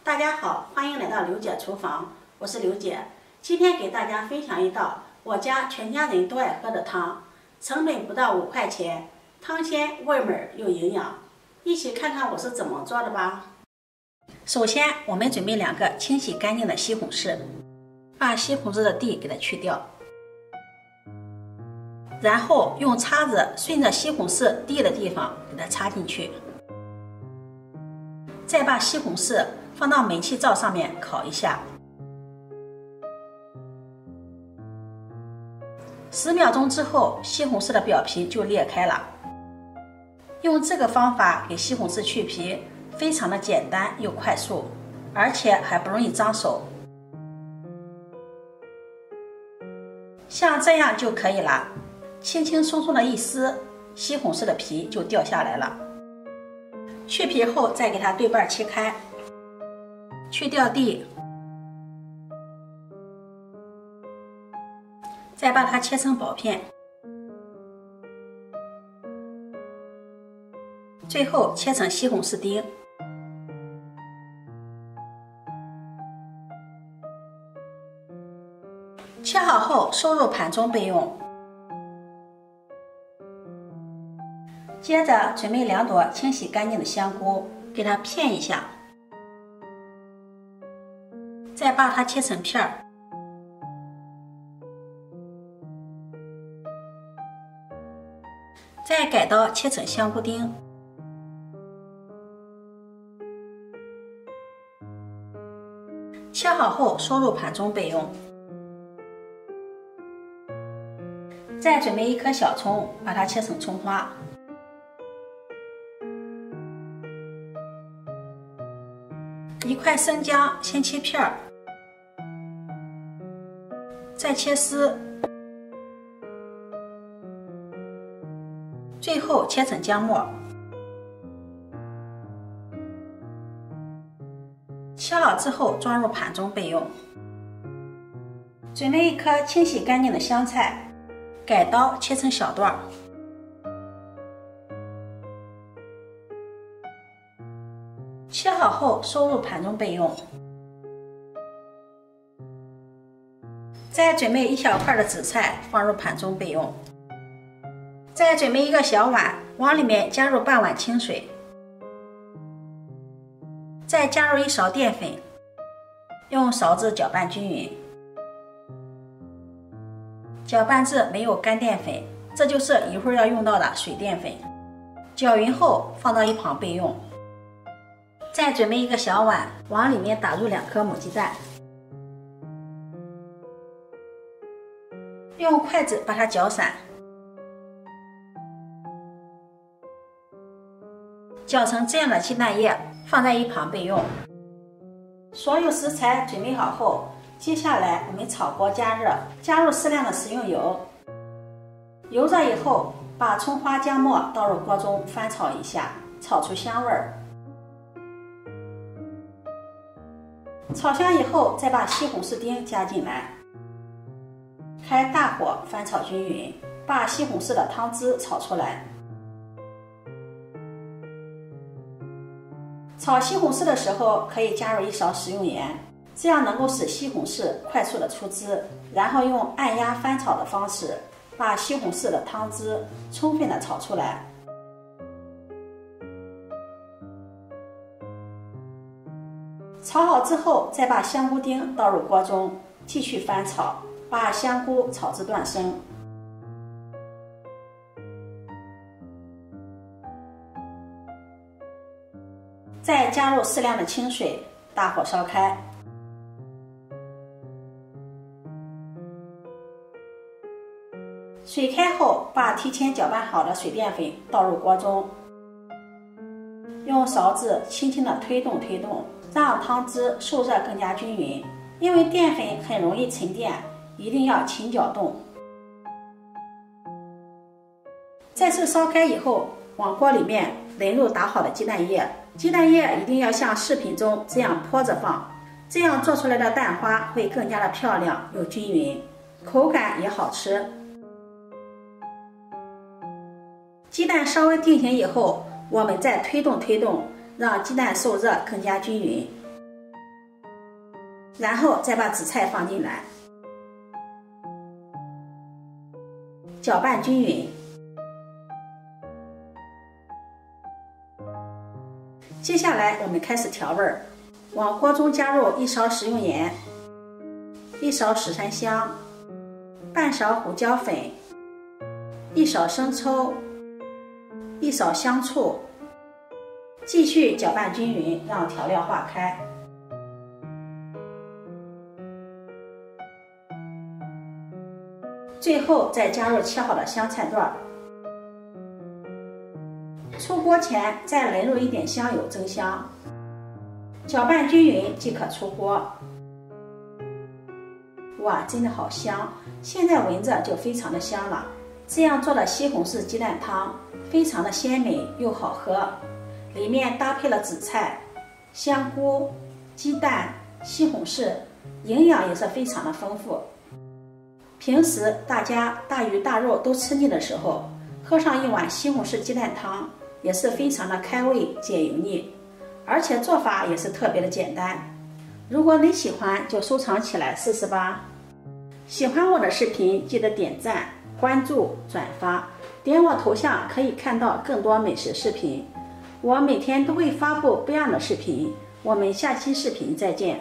大家好，欢迎来到刘姐厨房，我是刘姐。今天给大家分享一道我家全家人都爱喝的汤，成本不到5块钱，汤鲜味美又营养。一起看看我是怎么做的吧。首先，我们准备2个清洗干净的西红柿，把西红柿的蒂给它去掉，然后用叉子顺着西红柿蒂的地方给它插进去，再把西红柿放到煤气灶上面烤一下，10秒钟之后，西红柿的表皮就裂开了。用这个方法给西红柿去皮，非常的简单又快速，而且还不容易脏手。像这样就可以了，轻轻松松的一撕，西红柿的皮就掉下来了。去皮后再给它对半切开，去掉蒂，再把它切成薄片，最后切成西红柿丁。切好后收入盘中备用。接着准备2朵清洗干净的香菇，给它片一下，再把它切成片儿。再改刀切成香菇丁。切好后收入盘中备用。再准备1颗小葱，把它切成葱花。1块生姜先切片儿，再切丝，最后切成姜末。切好之后装入盘中备用。准备1颗清洗干净的香菜，改刀切成小段。切好后收入盘中备用。再准备1小块的紫菜放入盘中备用。再准备1个小碗，往里面加入半碗清水，再加入1勺淀粉，用勺子搅拌均匀。搅拌至没有干淀粉，这就是一会儿要用到的水淀粉。搅匀后放到一旁备用。再准备1个小碗，往里面打入2颗母鸡蛋，用筷子把它搅散，搅成这样的鸡蛋液放在一旁备用。所有食材准备好后，接下来我们炒锅加热，加入适量的食用油。油热以后，把葱花姜末倒入锅中翻炒一下，炒出香味儿。炒香以后，再把西红柿丁加进来，开大火翻炒均匀，把西红柿的汤汁炒出来。炒西红柿的时候可以加入1勺食用盐，这样能够使西红柿快速的出汁，然后用按压翻炒的方式，把西红柿的汤汁充分的炒出来。炒好之后，再把香菇丁倒入锅中，继续翻炒，把香菇炒至断生。再加入适量的清水，大火烧开。水开后，把提前搅拌好的水淀粉倒入锅中，用勺子轻轻的推动，让汤汁受热更加均匀。因为淀粉很容易沉淀，一定要勤搅动。再次烧开以后，往锅里面淋入打好的鸡蛋液，鸡蛋液一定要像视频中这样泼着放，这样做出来的蛋花会更加的漂亮又均匀，口感也好吃。鸡蛋稍微定型以后，我们再推动，让鸡蛋受热更加均匀。然后再把紫菜放进来，搅拌均匀。接下来我们开始调味儿，往锅中加入1勺食用盐、1勺十三香、半勺胡椒粉、1勺生抽、1勺香醋，继续搅拌均匀，让调料化开。最后再加入切好的香菜段。出锅前再淋入一点香油增香，搅拌均匀即可出锅。哇，真的好香！现在闻着就非常的香了。这样做的西红柿鸡蛋汤非常的鲜美又好喝，里面搭配了紫菜、香菇、鸡蛋、西红柿，营养也是非常的丰富。平时大家大鱼大肉都吃腻的时候，喝上一碗西红柿鸡蛋汤也是非常的开胃解油腻，而且做法也是特别的简单。如果你喜欢就收藏起来试试吧。喜欢我的视频记得点赞、关注、转发，点我头像可以看到更多美食视频。我每天都会发布不一样的视频，我们下期视频再见。